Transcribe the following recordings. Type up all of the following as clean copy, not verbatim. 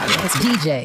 It's DJ.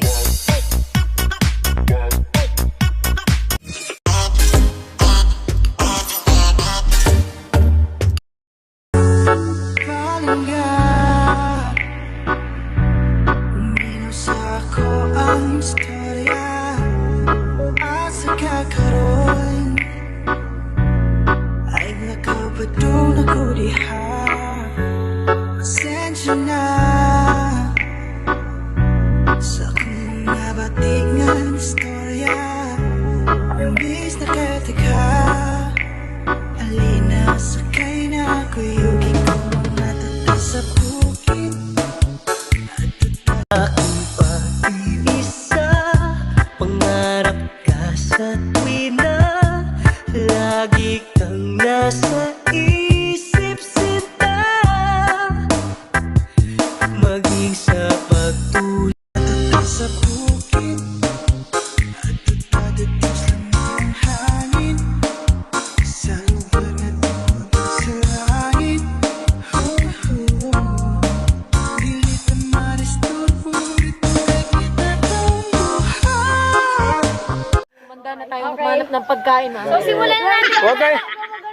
Ng pagkain So simulan na natin. Okay.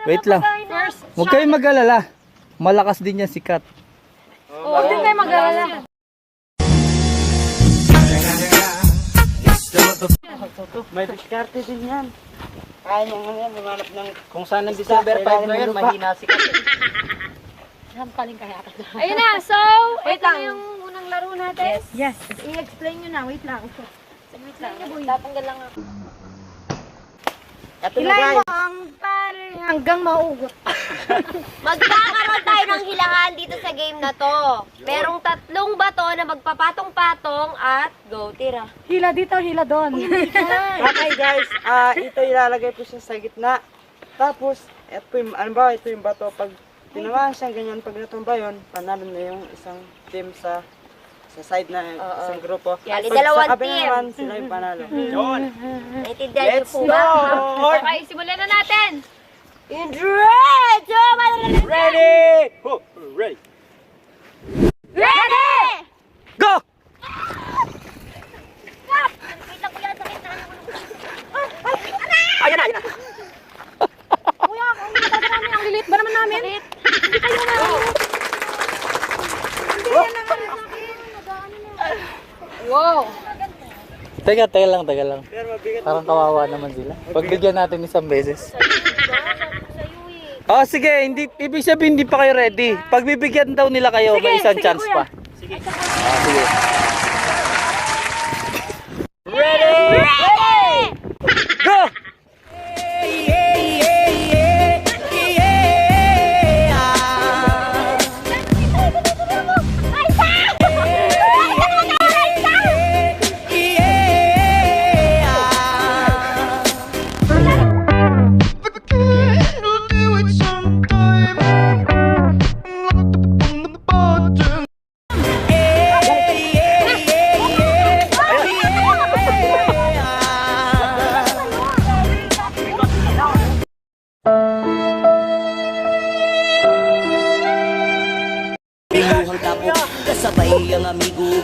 Wait lang. Huwag kayong mag-alala. Malakas din yan si Kat. Huwag din kayo mag-alala. May diskarte din yan. Kaya nyo nga yan, lumanap ng kung saan ng December 5 na yun, mahina si Kat. Sampaling kaya ka. Ayun na, so, Wait ito lang. na yung unang laro natin. Yes. I-explain nyo na, wait lang. Wait lang. Tatanggal lang ako. Ito na Hilahin guys. mo ang pare hanggang maugot. Magkakaroon tayo ng hilangan dito sa game na to. Merong 3 bato na magpapatong-patong at go, tira. Hila dito, hila doon. Okay guys, ito ilalagay po siya sa gitna. Tapos, ito yung, ano ba, ito yung bato. Pag tinamaan siya ganyan, pag natumba yun, panalo na yung isang team sa side na isang grupo. Yan, Pag dalawang sa kabila team. naman, sila yung panalo. Yun! Naintindihan niyo Let's po go! ba? Okay, simulan na natin. In 3, 2, 1, Ready! Oh, ready! ready! Go! Kita ko yan, sakit na. Ayan na, ayan na! Kuya, ang lilit namin, ang lilit ba naman namin? Hindi kayo na. Hindi yan ang ano sa akin. Wow. Teka lang. Pero mabigat. Parang kawawa naman sila. Pagbigyan natin isang beses. Sa'yo eh. Oh, sige, hindi ibig sabihin hindi pa kayo ready. Pagbibigyan daw nila kayo, may isang chance kuya. pa. Sige. Sige. Ready! Ready! Go!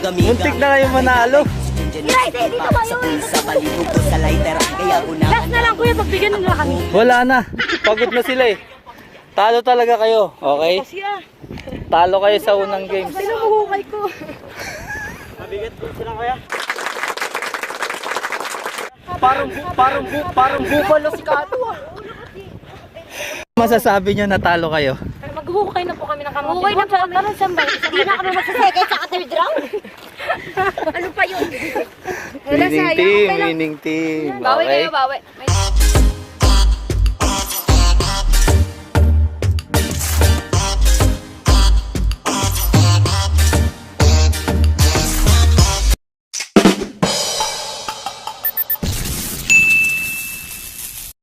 Muntik na kayo manalo. Last na lang kuya, pagbigyan nila kami. Wala na. Pagod na sila eh. Talo talaga kayo, okay? Kasi Talo kayo sa unang games. sinubuhukay ko. Mabigat po sila kaya. Parang bubalo si Kato ah. Masasabi nyo natalo kayo? Maghukay na po kami ng kamote. Hukay na po kami. Hindi na kami magsasekay sa third round. Ano pa yun? Winning team, winning team. Bawi Okay? kayo, bawi.